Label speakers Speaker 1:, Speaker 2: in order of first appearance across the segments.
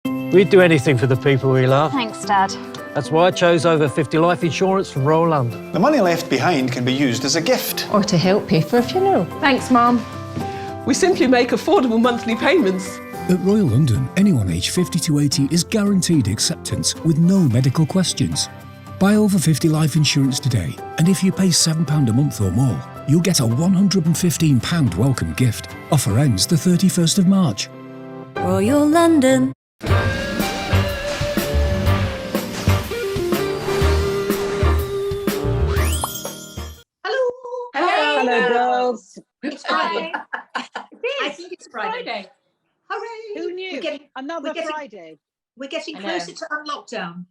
Speaker 1: We'd do anything for the people we love.
Speaker 2: Thanks, Dad.
Speaker 1: That's why I chose over 50 life insurance from Royal London.
Speaker 3: The money left behind can be used as a gift.
Speaker 4: Or to help pay for a funeral.
Speaker 5: Thanks, Mum. We simply make affordable monthly payments.
Speaker 6: At Royal London, anyone aged 50 to 80 is guaranteed acceptance with no medical questions. Buy over 50 life insurance today, and if you pay £7 a month or more, you'll get a £115 welcome gift. Offer ends the 31st of March.
Speaker 7: Royal London.
Speaker 8: Hello, girls.
Speaker 9: It's Friday. I think it's Friday. Hooray!
Speaker 8: Who knew? Another Friday.
Speaker 9: We're getting closer to unlockdown.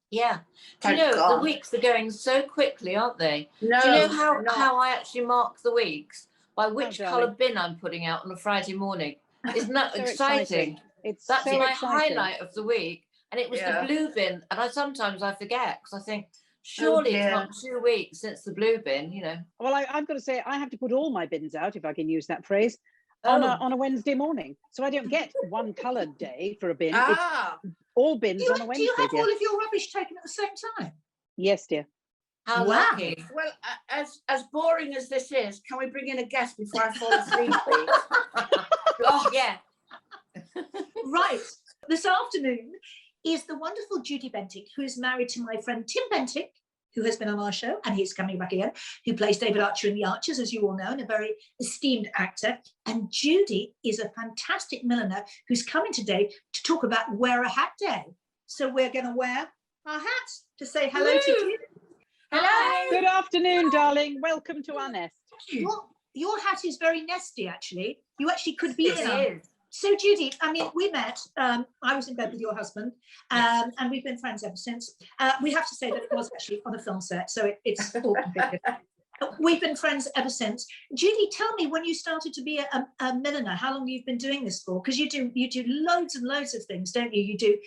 Speaker 10: Yeah. Do you know, the weeks are going so quickly, aren't they?
Speaker 9: No,
Speaker 10: do you know how I actually mark the weeks? By which colour bin I'm putting out on a Friday morning. Isn't that
Speaker 8: So
Speaker 10: exciting?
Speaker 8: That's
Speaker 10: so my highlight of the week. And it was the blue bin. And sometimes I forget because I think, surely it's not 2 weeks since the blue bin, you know.
Speaker 8: Well, I've got to say, I have to put all my bins out, if I can use that phrase, on a Wednesday morning. So I don't get one coloured day for a bin. It's all bins on a Wednesday.
Speaker 9: Do you have all of your rubbish taken at the same time?
Speaker 8: Yes, dear.
Speaker 10: How lucky.
Speaker 11: Well, as boring as this is, can we bring in a guest before I fall asleep, please?
Speaker 10: Oh, yeah.
Speaker 9: Right. This afternoon is the wonderful Judy Bentinck, who is married to my friend Tim Bentinck, who has been on our show, and he's coming back again, who plays David Archer in The Archers, as you all know, and a very esteemed actor. And Judy is a fantastic milliner who's coming today to talk about Wear a Hat Day. So we're going to wear our hats to say hello to Judy.
Speaker 10: Hello.
Speaker 8: Good afternoon, darling. Welcome to our nest.
Speaker 9: Your hat is very nesty, actually. You actually could be in
Speaker 10: it.
Speaker 9: So, Judy, I mean, we met, I was in bed with your husband, and we've been friends ever since. We have to say that it was actually on a film set, so it's all completed. We've been friends ever since. Judy, tell me, when you started to be a milliner, how long you've been doing this for? Because you do loads and loads of things, don't you? You do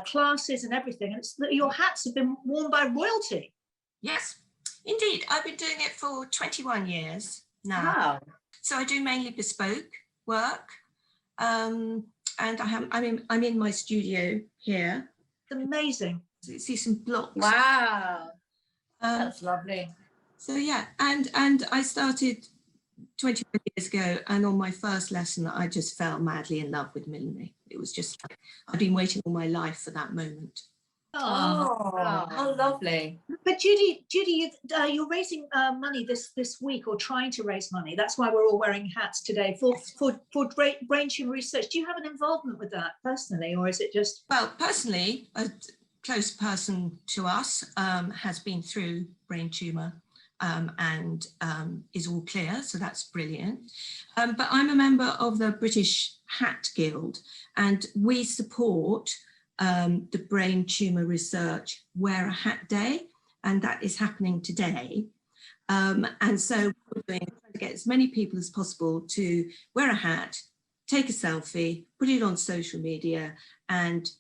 Speaker 9: classes and everything, and your hats have been worn by royalty.
Speaker 12: Yes, indeed. I've been doing it for 21 years now.
Speaker 10: Wow.
Speaker 12: So I do mainly bespoke work. And I'm in my studio here.
Speaker 9: It's amazing.
Speaker 12: So you see some blocks.
Speaker 10: Wow. That's lovely.
Speaker 12: So yeah, and I started 21 years ago, and on my first lesson I just fell madly in love with millinery. It was just, I've been waiting all my life for that moment.
Speaker 10: Oh, how lovely.
Speaker 9: But Judy, you're raising money this week, or trying to raise money. That's why we're all wearing hats today for brain tumour research. Do you have an involvement with that personally, or is it just?
Speaker 12: Well, personally, a close person to us has been through brain tumour and is all clear, so that's brilliant. But I'm a member of the British Hat Guild, and we support the Brain Tumour Research Wear a Hat Day, and that is happening today. And so we're trying to get as many people as possible to wear a hat, take a selfie, put it on social media, and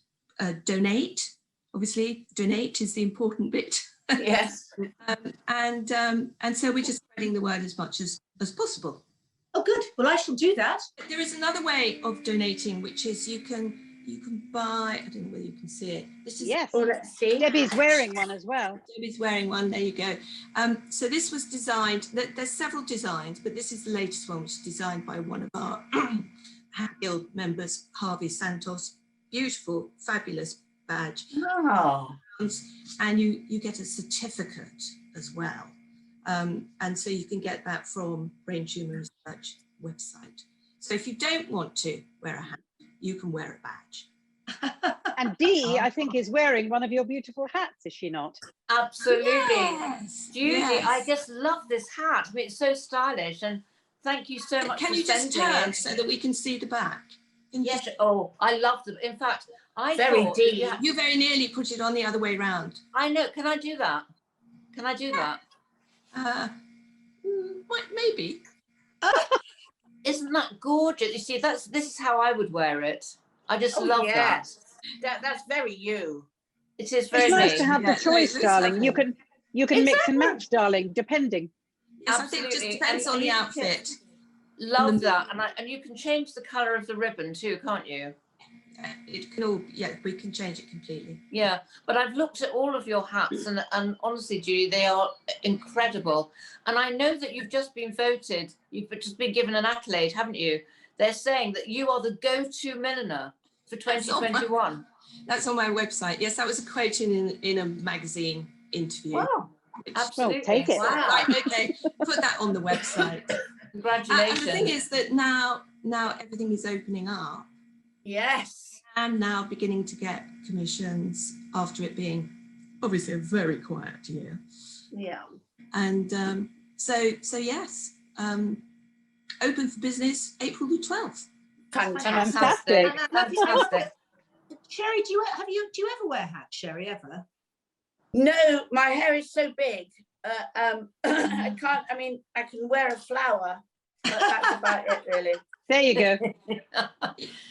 Speaker 12: donate. Obviously, donate is the important bit.
Speaker 10: Yes.
Speaker 12: And so we're just spreading the word as much as possible.
Speaker 9: Oh, good. Well, I shall do that.
Speaker 12: There is another way of donating, which is you can buy, I don't know whether you can see it. This is,
Speaker 8: yes.
Speaker 10: Oh, let's see.
Speaker 8: Debbie's wearing one as well.
Speaker 12: Debbie's wearing one, there you go. So this was designed, there's several designs, but this is the latest one, which is designed by one of our Hat Guild members, Harvey Santos. Beautiful, fabulous badge.
Speaker 10: Oh.
Speaker 12: And you get a certificate as well. And so you can get that from Brain Tumour Research website. So if you don't want to wear a hat, you can wear a badge.
Speaker 8: And Dee, I think, is wearing one of your beautiful hats, is she not?
Speaker 10: Absolutely.
Speaker 12: Yes,
Speaker 10: Judy,
Speaker 12: yes.
Speaker 10: I just love this hat. I mean, it's so stylish, and thank you so much
Speaker 12: Can
Speaker 10: for
Speaker 12: you just
Speaker 10: sending
Speaker 12: turn
Speaker 10: it.
Speaker 12: so that we can see the back?
Speaker 10: Yes. Oh, I love them. In fact, I
Speaker 9: Very
Speaker 10: thought
Speaker 9: deep.
Speaker 10: Yeah,
Speaker 12: You very nearly put it on the other way round.
Speaker 10: I know. Can I do that? Can I do that?
Speaker 12: Maybe.
Speaker 10: Isn't that gorgeous? You see, this is how I would wear it. I just love that.
Speaker 11: That's very you.
Speaker 10: It is very
Speaker 8: It's nice
Speaker 10: me.
Speaker 8: to have the choice, darling. You can mix and match, darling, depending.
Speaker 12: Yes, I think it just depends on the outfit.
Speaker 10: Love that, and you can change the colour of the ribbon too, can't you?
Speaker 12: it can all, we can change it completely.
Speaker 10: Yeah, but I've looked at all of your hats and honestly, Judy, they are incredible. And I know that you've just been voted, you've just been given an accolade, haven't you? They're saying that you are the go-to milliner for 2021.
Speaker 12: That's on my website. Yes, that was a quote in a magazine interview.
Speaker 10: Wow, absolutely.
Speaker 8: Well, take it.
Speaker 10: Wow.
Speaker 12: Right, okay, put that on the website.
Speaker 10: Congratulations.
Speaker 12: And the thing is that now everything is opening up.
Speaker 11: Yes.
Speaker 12: And now beginning to get commissions after it being obviously a very quiet year.
Speaker 11: Yeah.
Speaker 12: And so yes, open for business April the 12th.
Speaker 10: Fantastic. Fantastic.
Speaker 9: Sherry, do you ever wear hats, Sherry, ever?
Speaker 11: No, my hair is so big. I can't, I mean, I can wear a flower, but that's about it, really.
Speaker 8: There you go.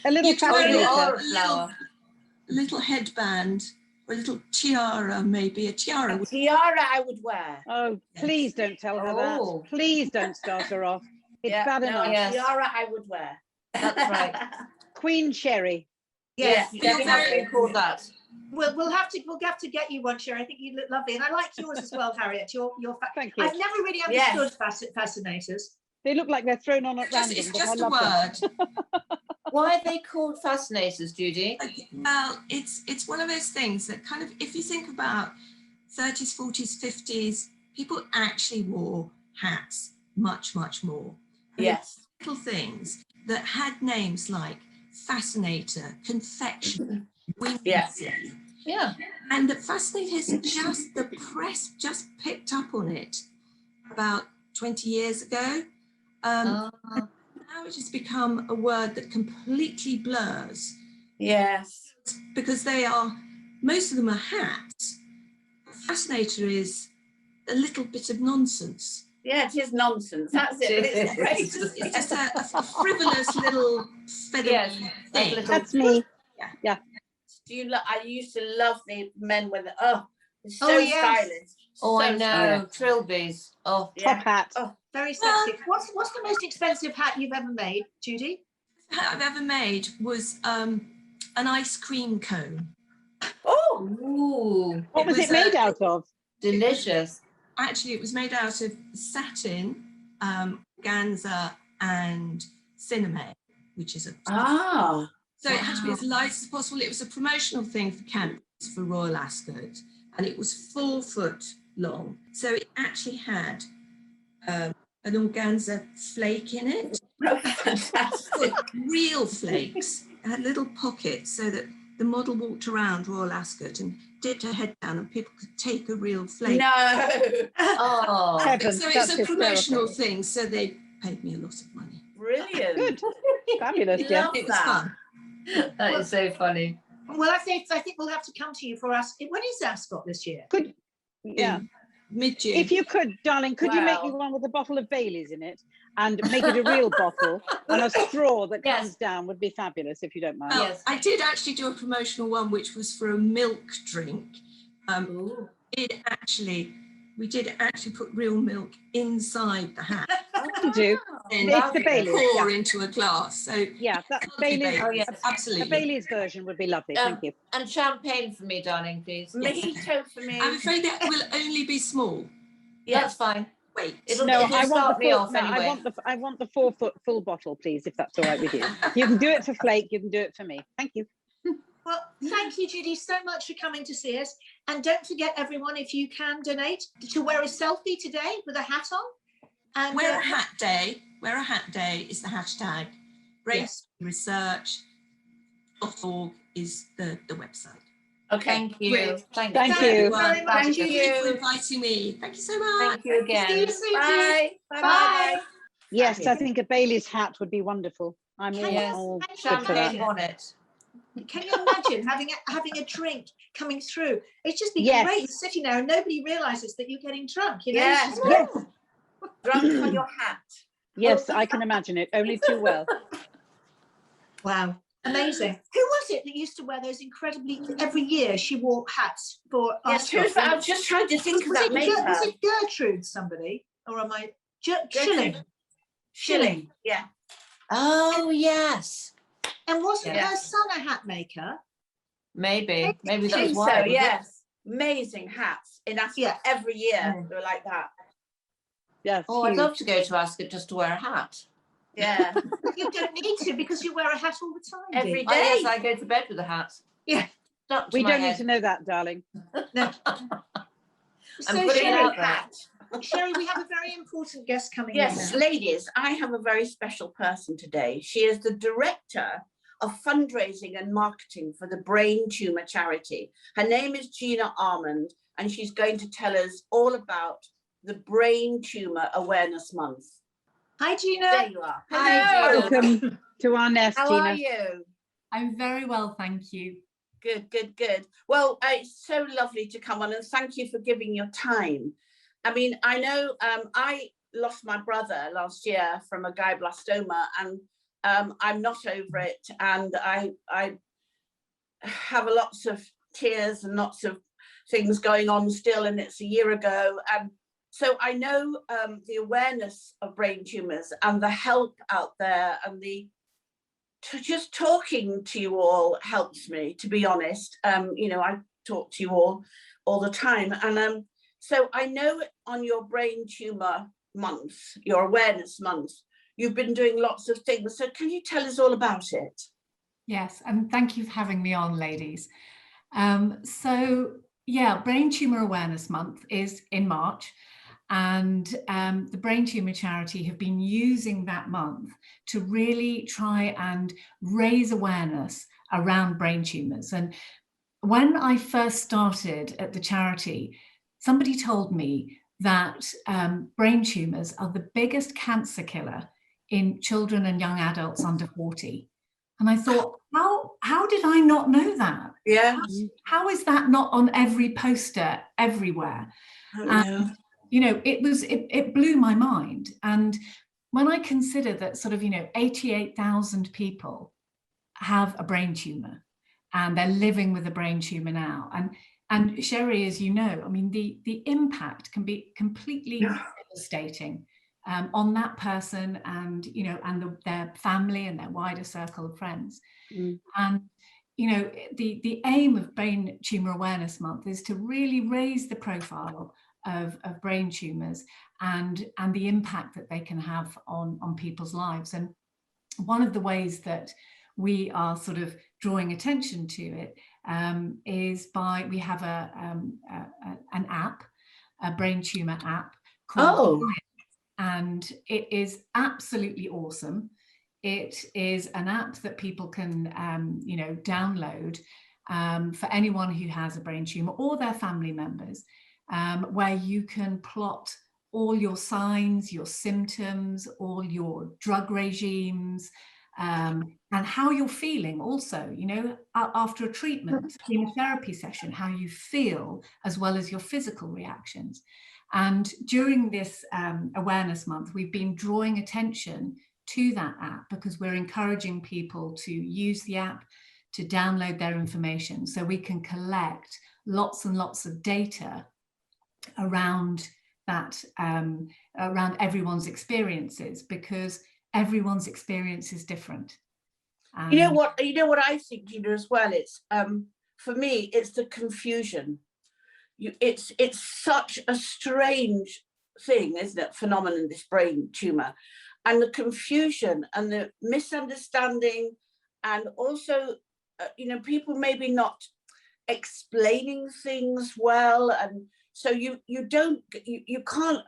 Speaker 8: A little
Speaker 12: You can wear
Speaker 8: fascinator.
Speaker 12: a little headband or a little tiara, maybe a tiara.
Speaker 11: A tiara I would wear.
Speaker 8: Oh, please don't tell her
Speaker 10: Oh.
Speaker 8: that. Please don't start her off. It's bad enough.
Speaker 10: Yes.
Speaker 11: A tiara I would wear.
Speaker 10: That's right.
Speaker 8: Queen Sherry.
Speaker 10: Yes,
Speaker 12: you're
Speaker 10: definitely
Speaker 12: very-
Speaker 10: been called that.
Speaker 9: We'll have to get you one, Sherry. I think you look lovely, and I like yours as well, Harriet.
Speaker 8: Thank you.
Speaker 9: I've never really
Speaker 11: Yes.
Speaker 9: understood fascinators.
Speaker 8: They look like they're thrown on at random.
Speaker 12: It's
Speaker 8: but I
Speaker 12: just a
Speaker 8: love them.
Speaker 12: word.
Speaker 10: Why are they called fascinators, Judy?
Speaker 12: Well, it's one of those things that kind of, if you think about 30s, 40s, 50s, people actually wore hats much, much more. And
Speaker 11: Yes.
Speaker 12: little things that had names like Fascinator, Confection, Whimsy.
Speaker 10: Yeah.
Speaker 12: And the Fascinators, the press just picked up on it about 20 years ago. Now it has become a word that completely blurs.
Speaker 11: Yes.
Speaker 12: Because most of them are hats. Fascinator is a little bit of nonsense.
Speaker 11: Yeah, it is nonsense. That's it. It's great.
Speaker 12: It's just a frivolous little feathery thing.
Speaker 8: That's me. Yeah.
Speaker 11: I used to love the men with it's so
Speaker 9: Oh, yes.
Speaker 11: stylish.
Speaker 10: Oh, I
Speaker 11: So
Speaker 10: know. Trilbies. Oh,
Speaker 8: Top hat.
Speaker 11: Oh,
Speaker 9: Very sexy. What's the most expensive hat you've ever made, Judy?
Speaker 12: The hat I've ever made was an ice cream cone.
Speaker 11: Oh,
Speaker 10: ooh,
Speaker 8: What was it made out of?
Speaker 10: delicious.
Speaker 12: Actually, it was made out of satin, organza, and cinnamon, which is so it had to be as light as possible. It was a promotional thing for campus for Royal Ascot, and it was 4 foot long. So it actually had an organza flake in it.
Speaker 11: fantastic.
Speaker 12: Real flakes. It had little pockets so that the model walked around Royal Ascot and dipped her head down and people could take a real flake.
Speaker 11: No.
Speaker 10: Oh,
Speaker 8: Heaven,
Speaker 12: So it's
Speaker 8: that's
Speaker 12: a promotional
Speaker 8: hysterical.
Speaker 12: thing, so they paid me a lot of money.
Speaker 11: Brilliant.
Speaker 8: Good. Fabulous, yeah.
Speaker 11: Love
Speaker 12: It was
Speaker 11: that.
Speaker 12: fun.
Speaker 10: that is so funny.
Speaker 9: Well, I think we'll have to come to you for us. When is Ascot this year?
Speaker 8: Good. Yeah.
Speaker 12: In mid-June.
Speaker 8: If you could, darling, could you make me
Speaker 11: Wow.
Speaker 8: one with a bottle of Bailey's in it and make it a real bottle and a straw that
Speaker 10: Yes.
Speaker 8: comes down would be fabulous if you don't mind.
Speaker 12: Well,
Speaker 10: Yes.
Speaker 12: I did actually do a promotional one, which was for a milk drink.
Speaker 10: Ooh.
Speaker 12: We did actually put real milk inside the hat
Speaker 8: You do.
Speaker 12: and
Speaker 8: It's the Bailey's.
Speaker 12: pour
Speaker 8: Yeah,
Speaker 12: into a glass. So
Speaker 8: yeah, that
Speaker 12: can't be
Speaker 8: Bailey's.
Speaker 10: Oh, yes.
Speaker 8: A
Speaker 12: absolutely.
Speaker 8: Bailey's version would be lovely. Thank you.
Speaker 10: And champagne for me, darling, please.
Speaker 11: Mojito for me.
Speaker 12: I'm afraid that will only be small.
Speaker 10: That's fine.
Speaker 12: Wait.
Speaker 10: It'll,
Speaker 8: No,
Speaker 10: it'll
Speaker 8: I want
Speaker 10: start
Speaker 8: the
Speaker 10: me
Speaker 8: full.
Speaker 10: off
Speaker 8: No,
Speaker 10: anyway.
Speaker 8: I want the 4 foot full bottle, please, if that's all right with you. You can do it for Flake. You can do it for me. Thank you.
Speaker 9: Well, thank you, Judy, so much for coming to see us. And don't forget, everyone, if you can donate, to wear a selfie today with a hat on. And
Speaker 12: Wear a hat day. Wear a hat day is the hashtag. Brain
Speaker 9: Yes.
Speaker 12: Research.org is the website.
Speaker 11: Okay.
Speaker 10: Thank you.
Speaker 12: Brilliant.
Speaker 8: Thank
Speaker 9: Thank
Speaker 8: you.
Speaker 9: you very much,
Speaker 11: Thank
Speaker 9: Judy.
Speaker 11: you.
Speaker 12: For inviting me. Thank you so much.
Speaker 10: Thank you again.
Speaker 9: See you soon, Judy.
Speaker 11: Bye. Bye.
Speaker 9: Bye.
Speaker 8: Yes, I think a Bailey's hat would be wonderful. I'm
Speaker 9: Can
Speaker 8: all,
Speaker 9: you-
Speaker 8: all
Speaker 9: can you
Speaker 8: good for that.
Speaker 10: Champagne on it.
Speaker 9: Can you imagine having a drink coming through? It's just be
Speaker 8: Yes.
Speaker 9: great sitting there and nobody realizes that you're getting drunk. You know?
Speaker 11: Yes.
Speaker 8: Yes,
Speaker 11: Drunk on your hat.
Speaker 8: yes, I can imagine it. Only too well.
Speaker 9: Wow. Amazing. Who was it that used to wear those incredibly, every year she wore hats for
Speaker 11: Yes,
Speaker 9: Ascot?
Speaker 11: who's that? I was just trying to think of that makeup.
Speaker 9: Was it Gertrude somebody? Or am I? Shilling.
Speaker 11: Shilling. Yeah.
Speaker 10: Oh, yes.
Speaker 9: And wasn't
Speaker 10: Yeah.
Speaker 9: her son a hat maker?
Speaker 10: Maybe
Speaker 11: I
Speaker 10: that was
Speaker 11: think
Speaker 10: why.
Speaker 11: so,
Speaker 10: was it?
Speaker 11: yes. Amazing hats in Ascot
Speaker 9: Yeah.
Speaker 11: every year.
Speaker 10: Mm.
Speaker 11: They were like that.
Speaker 8: Yes.
Speaker 10: Oh, I'd
Speaker 8: huge.
Speaker 10: love to go to Ascot just to wear a hat.
Speaker 11: Yeah.
Speaker 9: You don't need to because you wear a hat all the time.
Speaker 11: Every
Speaker 9: Dee.
Speaker 10: Oh, yes,
Speaker 11: day.
Speaker 10: I go to bed with a hat.
Speaker 9: Yeah.
Speaker 10: Stuck to
Speaker 8: We
Speaker 10: my
Speaker 8: don't need
Speaker 10: head.
Speaker 8: to know that, darling.
Speaker 9: No.
Speaker 10: I'm
Speaker 9: So
Speaker 10: putting it
Speaker 9: Sherry,
Speaker 10: out there.
Speaker 11: Hat.
Speaker 9: Sherry, we have a very important guest coming
Speaker 11: Yes,
Speaker 9: in now.
Speaker 11: ladies, I have a very special person today. She is the director of fundraising and marketing for the Brain Tumour Charity. Her name is Gina Almond, and she's going to tell us all about the Brain Tumour Awareness Month.
Speaker 9: Hi, Gina.
Speaker 11: There you are.
Speaker 10: Hi,
Speaker 11: Hello.
Speaker 10: Gina.
Speaker 8: Welcome to our nest,
Speaker 11: How
Speaker 8: Gina.
Speaker 11: are you?
Speaker 2: I'm very well, thank you.
Speaker 11: Good, good, good. Well, it's so lovely to come on, and thank you for giving your time. I mean, I know I lost my brother last year from a glioblastoma, and I'm not over it. And I have lots of tears and lots of things going on still, and it's a year ago. And so I know the awareness of brain tumours and the help out there, and just talking to you all helps me, to be honest. You know, I talk to you all the time. And so I know on your Brain Tumour Month, your awareness month, you've been doing lots of things. So can you tell us all about it?
Speaker 2: Yes, and thank you for having me on, ladies. So yeah, Brain Tumour Awareness Month is in March, and the Brain Tumour Charity have been using that month to really try and raise awareness around brain tumours. And when I first started at the charity, somebody told me that brain tumours are the biggest cancer killer in children and young adults under 40. And I thought, how did I not know that?
Speaker 11: Yeah.
Speaker 2: How is that not on every poster everywhere? And, you know, it blew my mind. And when I consider that sort of, you know, 88,000 people have a brain tumour and they're living with a brain tumour now. And Sherry, as you know, I mean, the impact can be completely devastating on that person and, you know, and their family and their wider circle of friends. And, you know, the aim of Brain Tumour Awareness Month is to really raise the profile of brain tumours and the impact that they can have on people's lives. And one of the ways that we are sort of drawing attention to it is by, we have an app, a brain tumour app called and it is absolutely awesome. It is an app that people can, you know, download for anyone who has a brain tumour or their family members, where you can plot all your signs, your symptoms, all your drug regimes, and how you're feeling also, you know, after a treatment, chemotherapy session, how you feel, as well as your physical reactions. And during this awareness month, we've been drawing attention to that app because we're encouraging people to use the app, to download their information so we can collect lots and lots of data around that, around everyone's experiences, because everyone's experience is different.
Speaker 11: You know what I think, Gina, as well, it's for me, it's the confusion. It's such a strange thing, isn't it, phenomenon, this brain tumour, and the confusion and the misunderstanding, and also you know, people maybe not explaining things well, and so you can't,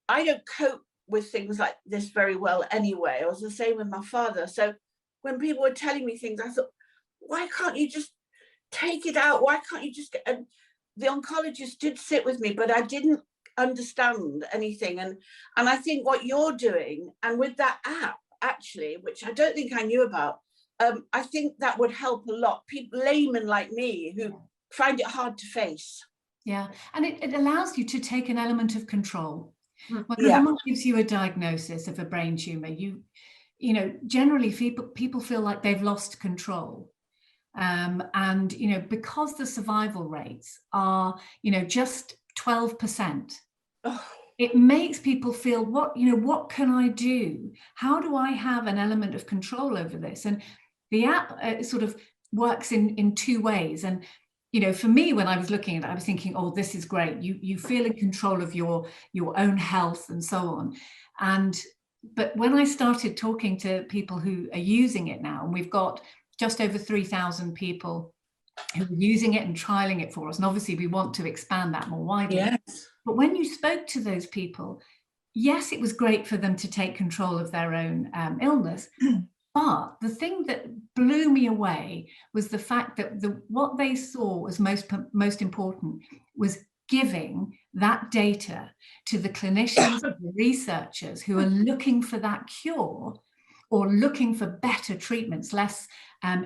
Speaker 11: I don't cope with things like this very well anyway. I was the same with my father. So when people were telling me things, I thought, why can't you just take it out? Why can't you just get, and the oncologist did sit with me, but I didn't understand anything. And I think what you're doing, and with that app, actually, which I don't think I knew about, I think that would help a lot. People, laymen like me, who find it hard to face.
Speaker 2: Yeah, and it allows you to take an element of control. When someone gives you a diagnosis of a brain tumour, you know, generally people feel like they've lost control. And, you know, because the survival rates are, you know, just 12%, it makes people feel, what can I do? How do I have an element of control over this? And the app sort of works in two ways. And, you know, for me, when I was looking at it, I was thinking, oh, this is great. You feel in control of your own health and so on. But when I started talking to people who are using it now, and we've got just over 3,000 people who are using it and trialing it for us, and obviously we want to expand that more widely.
Speaker 11: Yes.
Speaker 2: But when you spoke to those people, yes, it was great for them to take control of their own illness. But the thing that blew me away was the fact that what they saw was most important was giving that data to the clinicians, the researchers who are looking for that cure or looking for better treatments, less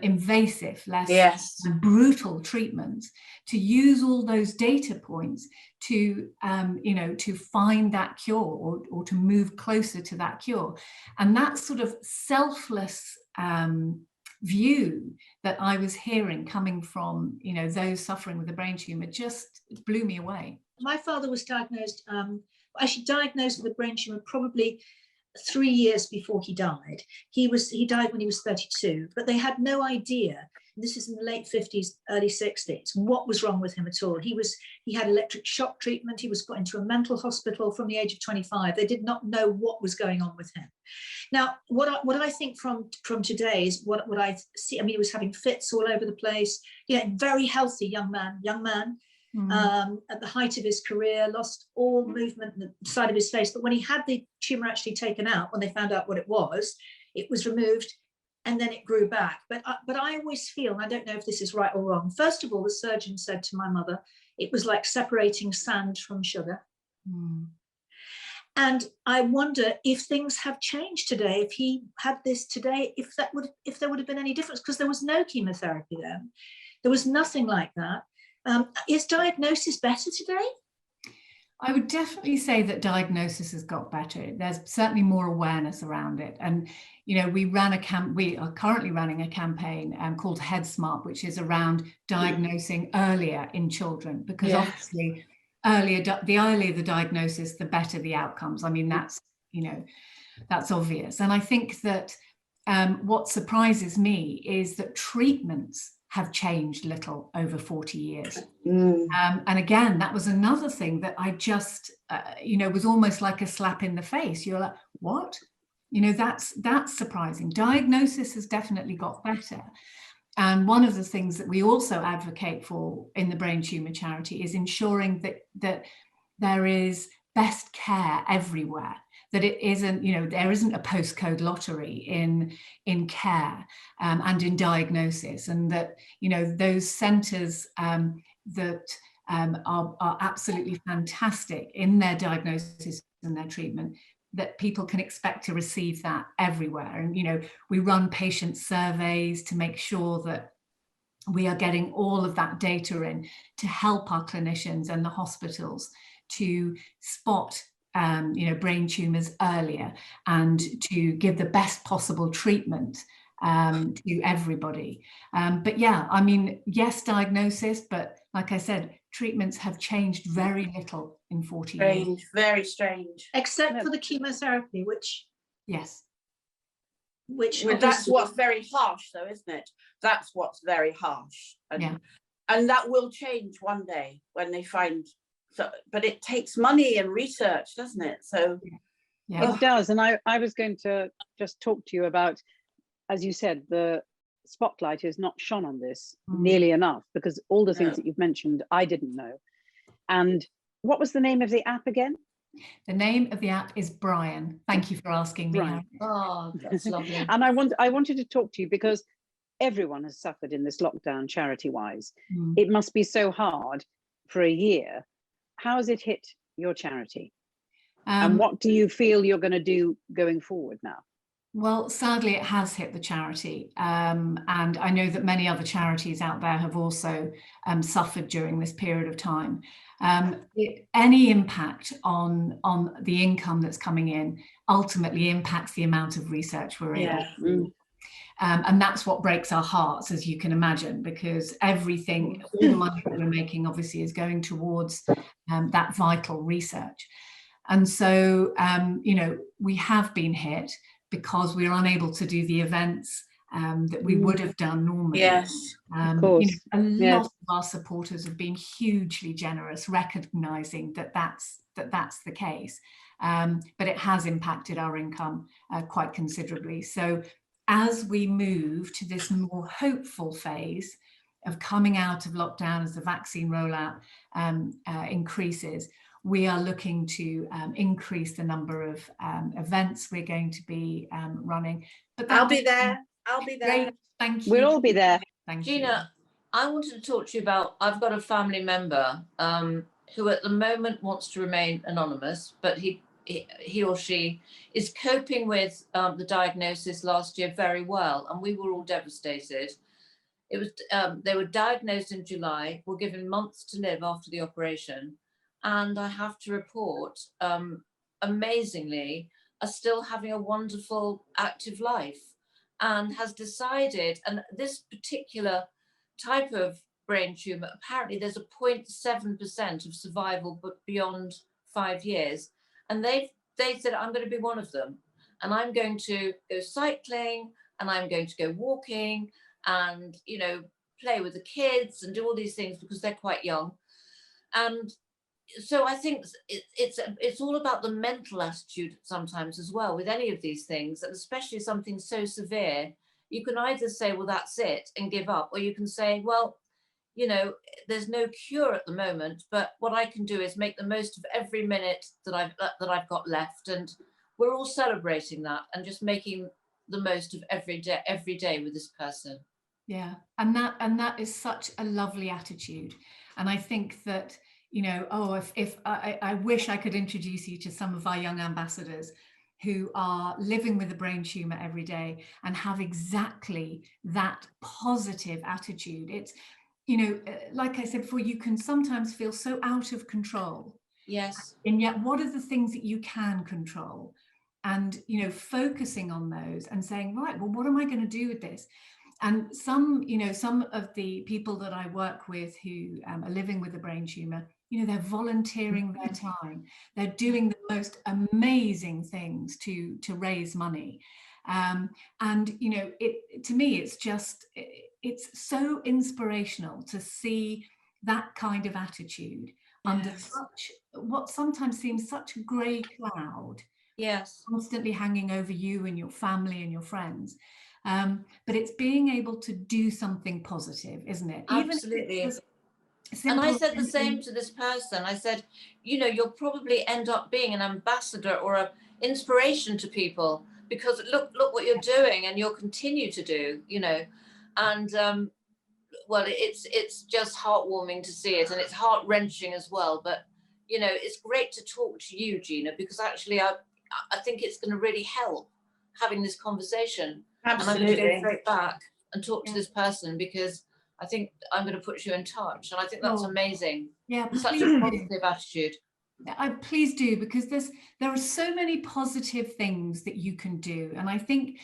Speaker 2: invasive, less brutal treatments, to use all those data points to, you know, to find that cure or to move closer to that cure. And that sort of selfless view that I was hearing coming from, you know, those suffering with a brain tumor just blew me away.
Speaker 9: My father was diagnosed, actually diagnosed with a brain tumor probably 3 years before he died. He died when he was 32, but they had no idea, and this is in the late 50s, early 60s, what was wrong with him at all. He had electric shock treatment. He was put into a mental hospital from the age of 25. They did not know what was going on with him. Now, what I think from today is what I see. I mean, he was having fits all over the place. Yeah, very healthy young man. At the height of his career, lost all movement in the side of his face. But when he had the tumor actually taken out, when they found out what it was removed, and then it grew back. But I always feel, and I don't know if this is right or wrong, first of all, the surgeon said to my mother, it was like separating sand from sugar. And I wonder if things have changed today, if he had this today, if there would have been any difference, because there was no chemotherapy then. There was nothing like that. Is diagnosis better today?
Speaker 2: I would definitely say that diagnosis has got better. There's certainly more awareness around it. And, you know, we are currently running a campaign called Head Smart, which is around diagnosing earlier in children, because obviously the earlier the diagnosis, the better the outcomes. I mean, that's, you know, that's obvious. And I think that what surprises me is that treatments have changed little over 40 years. And again, that was another thing that I just, you know, was almost like a slap in the face. You're like, what? You know, that's surprising. Diagnosis has definitely got better. And one of the things that we also advocate for in the Brain Tumour Charity is ensuring that there is best care everywhere. That it isn't, you know, there isn't a postcode lottery in care and in diagnosis, and that, you know, those centres that are absolutely fantastic in their diagnosis and their treatment, that people can expect to receive that everywhere. And, you know, we run patient surveys to make sure that we are getting all of that data in to help our clinicians and the hospitals to spot you know, brain tumours earlier and to give the best possible treatment to everybody. But yeah, I mean, yes, diagnosis, but like I said, treatments have changed very little in 40 years.
Speaker 11: Very strange.
Speaker 9: Except for the chemotherapy, which...
Speaker 2: Yes.
Speaker 11: Well, that's what's very harsh, though, isn't it? That's what's very harsh. And that will change one day when they find... So, but it takes money and research, doesn't it? So
Speaker 8: it does. And I was going to just talk to you about, as you said, the spotlight is not shone on this nearly enough, because all the things that you've mentioned, I didn't know. And what was the name of the app again?
Speaker 2: The name of the app is Brian. Thank you for asking me.
Speaker 8: Brian.
Speaker 10: Oh, that's lovely.
Speaker 8: And I wanted to talk to you because everyone has suffered in this lockdown, charity-wise. It must be so hard for a year. How has it hit your charity? And what do you feel you're going to do going forward now?
Speaker 2: Well, sadly, it has hit the charity. And I know that many other charities out there have also suffered during this period of time. Any impact on the income that's coming in ultimately impacts the amount of research we're able. And that's what breaks our hearts, as you can imagine, because everything, all the money that we're making obviously is going towards that vital research. And so, you know, we have been hit because we're unable to do the events that we would have done normally.
Speaker 11: Yes,
Speaker 8: of course.
Speaker 2: You know, a lot of our supporters have been hugely generous, recognizing that that's the case. But it has impacted our income quite considerably. So as we move to this more hopeful phase of coming out of lockdown as the vaccine rollout increases, we are looking to increase the number of events we're going to be running. But
Speaker 11: I'll be there. I'll be there.
Speaker 2: Great. Thank you.
Speaker 8: We'll all be there.
Speaker 2: Thank
Speaker 10: Gina, I wanted to talk to you about, I've got a family member who at the moment wants to remain anonymous, but he or she is coping with the diagnosis last year very well, and we were all devastated. It was they were diagnosed in July, were given months to live after the operation, and I have to report, amazingly, are still having a wonderful, active life, and has decided, and this particular type of brain tumour, apparently there's a 0.7% of survival, but beyond 5 years. And they said, I'm going to be one of them. And I'm going to go cycling, and I'm going to go walking, and, you know, play with the kids and do all these things because they're quite young. And so I think it's all about the mental attitude sometimes as well with any of these things, and especially something so severe. You can either say, well, that's it, and give up, or you can say, well, you know, there's no cure at the moment, but what I can do is make the most of every minute that I've got left, and we're all celebrating that and just making the most of every day with this person.
Speaker 2: Yeah, and that is such a lovely attitude, and I think that, you know, if I wish I could introduce you to some of our young ambassadors who are living with a brain tumour every day and have exactly that positive attitude. It's, you know, like I said before, you can sometimes feel so out of control.
Speaker 10: Yes.
Speaker 2: And yet, what are the things that you can control? And, you know, focusing on those and saying, right, well, what am I going to do with this? And some of the people that I work with who are living with a brain tumour, you know, they're volunteering their time. They're doing the most amazing things to raise money. And, you know, to me, it's so inspirational to see that kind of attitude under what sometimes seems such a grey cloud.
Speaker 10: Yes.
Speaker 2: Constantly hanging over you and your family and your friends. But it's being able to do something positive, isn't it?
Speaker 10: Absolutely. And I said the same to this person. I said, you know, you'll probably end up being an ambassador or an inspiration to people, because look what you're doing, and you'll continue to do, you know. And well, it's just heartwarming to see it, and it's heart-wrenching as well. But, you know, it's great to talk to you, Gina, because actually I think it's going to really help having this conversation.
Speaker 11: Absolutely.
Speaker 10: And I'm going to go straight back and talk to this person, because I think I'm going to put you in touch. And I think that's amazing.
Speaker 2: Yeah,
Speaker 10: such a positive attitude.
Speaker 2: Please do, because there are so many positive things that you can do. And I think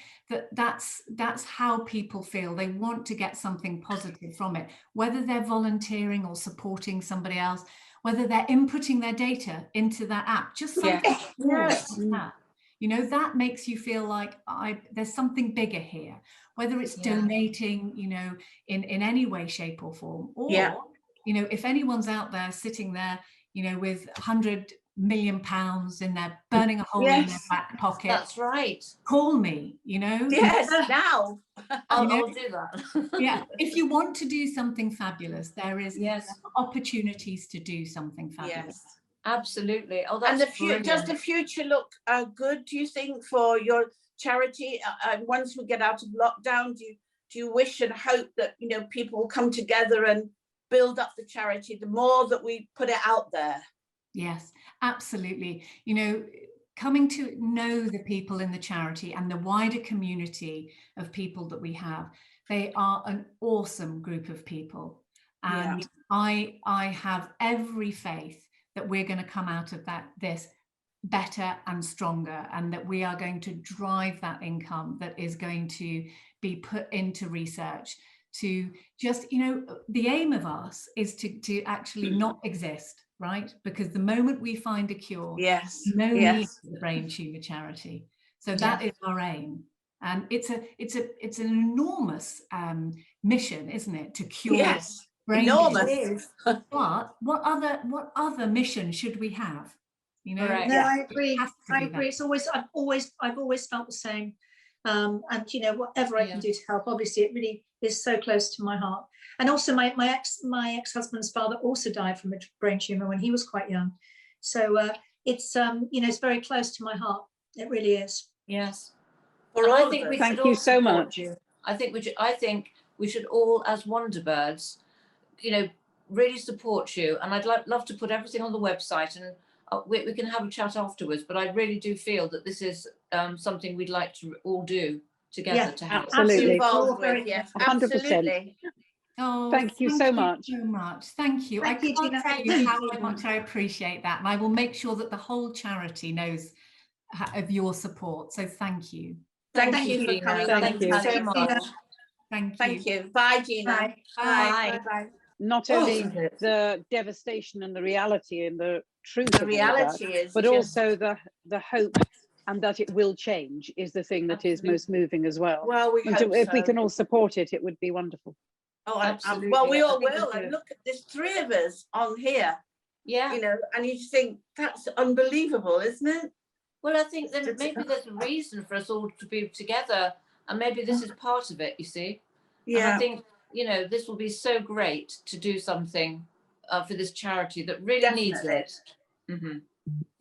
Speaker 2: that's how people feel. They want to get something positive from it, whether they're volunteering or supporting somebody else, whether they're inputting their data into that app, just something like that. You know, that makes you feel like there's something bigger here, whether it's donating, you know, in any way, shape or form, or, you know, if anyone's out there sitting there, you know, with £100 million in their burning a hole in their back pocket.
Speaker 10: That's right.
Speaker 2: Call me, you know.
Speaker 11: Yes, now.
Speaker 10: I'll do that.
Speaker 2: Yeah, if you want to do something fabulous, there is opportunities to do something fabulous.
Speaker 11: Yes.
Speaker 10: Absolutely. Oh, that's
Speaker 11: and does the future look good, do you think, for your charity? Once we get out of lockdown, do you wish and hope that, you know, people will come together and build up the charity the more that we put it out there?
Speaker 2: Yes, absolutely. You know, coming to know the people in the charity and the wider community of people that we have, they are an awesome group of people. And I have every faith that we're going to come out of this better and stronger, and that we are going to drive that income that is going to be put into research to just, you know, the aim of us is to actually not exist, right? Because the moment we find a cure, need for the Brain Tumour Charity. So that is our aim. And it's an enormous mission, isn't it, to cure
Speaker 11: Yes,
Speaker 2: brain
Speaker 11: enormous.
Speaker 2: disease. But what other mission should we have? You know,
Speaker 10: Correct.
Speaker 9: No,
Speaker 11: Yeah.
Speaker 9: I agree.
Speaker 2: It has to
Speaker 9: I
Speaker 2: be
Speaker 9: agree.
Speaker 2: that.
Speaker 9: It's always, I've always felt the same. And you know, whatever I can do to help, obviously it really is so close to my heart. And also my ex-husband's father also died from a brain tumor when he was quite young. So it's you know, it's very close to my heart. It really is.
Speaker 10: Yes.
Speaker 11: For
Speaker 10: And
Speaker 11: all
Speaker 10: I
Speaker 11: of
Speaker 10: think
Speaker 11: us.
Speaker 10: we
Speaker 8: Thank
Speaker 10: should
Speaker 8: you
Speaker 10: all
Speaker 8: so
Speaker 10: support
Speaker 8: much.
Speaker 10: you. I think we should all, as WonderBirds, you know, really support you. And I'd love to put everything on the website, and we can have a chat afterwards. But I really do feel that this is something we'd like to all do together
Speaker 9: Yeah,
Speaker 10: to help.
Speaker 8: Absolutely.
Speaker 11: Involved
Speaker 9: Very
Speaker 11: with, yes,
Speaker 8: 100%.
Speaker 11: absolutely.
Speaker 2: Oh,
Speaker 8: Thank you so much.
Speaker 2: so much. Thank you.
Speaker 9: Thank
Speaker 2: I
Speaker 9: you,
Speaker 2: can't
Speaker 9: Gina.
Speaker 2: tell
Speaker 9: Thank
Speaker 2: you
Speaker 9: you,
Speaker 2: how
Speaker 9: Gina.
Speaker 2: much I appreciate that. And I will make sure that the whole charity knows of your support. So thank you.
Speaker 11: Thank you for
Speaker 10: Gina.
Speaker 11: coming
Speaker 8: Thank
Speaker 11: on and
Speaker 8: you.
Speaker 11: telling
Speaker 10: so
Speaker 11: us
Speaker 10: much.
Speaker 11: all.
Speaker 2: Thank you.
Speaker 11: Thank you. Bye, Gina.
Speaker 9: Bye.
Speaker 2: Bye.
Speaker 9: Bye.
Speaker 8: Not
Speaker 10: Oh,
Speaker 8: only
Speaker 10: isn't it?
Speaker 8: the devastation and the reality and the truth
Speaker 11: The
Speaker 8: of all of that,
Speaker 11: reality is
Speaker 8: but
Speaker 11: just-
Speaker 8: also the hope and that it will change is the thing that is most moving as well.
Speaker 11: well, we
Speaker 8: And
Speaker 11: hope
Speaker 8: if we
Speaker 11: so.
Speaker 8: can all support it, it would be wonderful.
Speaker 11: Oh,
Speaker 10: Absolutely.
Speaker 11: well, we
Speaker 10: I
Speaker 11: all
Speaker 10: think we
Speaker 11: will.
Speaker 10: do.
Speaker 11: And look, there's 3 of us on here,
Speaker 10: Yeah.
Speaker 11: you know, and you think that's unbelievable, isn't it?
Speaker 10: Well, I think then maybe there's a reason for us all to be together, and maybe this is part of it, you see. And I think, you know, this will be so great to do something for this charity that really needs
Speaker 11: Definitely.
Speaker 10: it. Mm-hmm.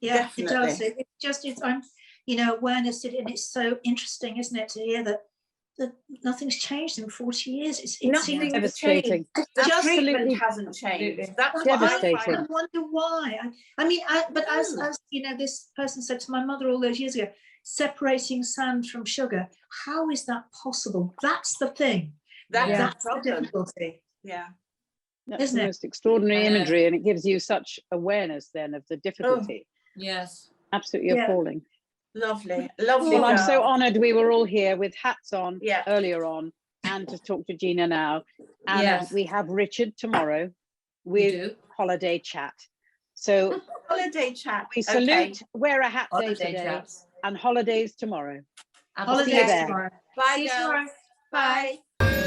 Speaker 9: Yeah,
Speaker 11: Definitely.
Speaker 9: it does. It's just, I'm, you know, awareness, and it's so interesting, isn't it, to hear that nothing's changed in 40 years. It
Speaker 11: Nothing
Speaker 9: seems
Speaker 8: Devastating.
Speaker 11: The
Speaker 9: Just-
Speaker 11: treatment
Speaker 8: Absolutely
Speaker 11: hasn't changed.
Speaker 10: Absolutely.
Speaker 11: That's
Speaker 8: Devastating.
Speaker 11: what I
Speaker 9: I
Speaker 11: find.
Speaker 9: wonder why. I mean, but as you know, this person said to my mother all those years ago, separating sand from sugar. How is that possible? That's the thing.
Speaker 11: That's
Speaker 8: Yeah.
Speaker 11: the
Speaker 9: That's the
Speaker 11: problem.
Speaker 9: difficulty.
Speaker 11: Yeah.
Speaker 8: That's
Speaker 9: Isn't
Speaker 8: the
Speaker 9: it?
Speaker 8: most extraordinary
Speaker 10: I know.
Speaker 8: imagery, and it gives you such awareness then of the difficulty.
Speaker 10: Yes.
Speaker 8: Absolutely
Speaker 9: Yeah.
Speaker 8: appalling.
Speaker 11: Lovely. Lovely.
Speaker 8: Well, I'm
Speaker 11: girl.
Speaker 8: so honoured we were all here with hats on
Speaker 11: Yeah.
Speaker 8: earlier on, and to talk to Gina now. And
Speaker 10: Yes.
Speaker 8: we have Richard tomorrow
Speaker 10: We
Speaker 8: with
Speaker 10: do.
Speaker 8: Holiday Chat. So
Speaker 11: Holiday chat.
Speaker 8: we salute
Speaker 11: Okay.
Speaker 8: Wear a Hat Day
Speaker 10: Holiday
Speaker 8: today
Speaker 10: chats.
Speaker 8: and holidays tomorrow.
Speaker 9: Holidays
Speaker 8: See you there.
Speaker 9: tomorrow.
Speaker 11: Bye,
Speaker 9: See you
Speaker 11: girls.
Speaker 9: tomorrow.
Speaker 11: Bye.
Speaker 9: Bye.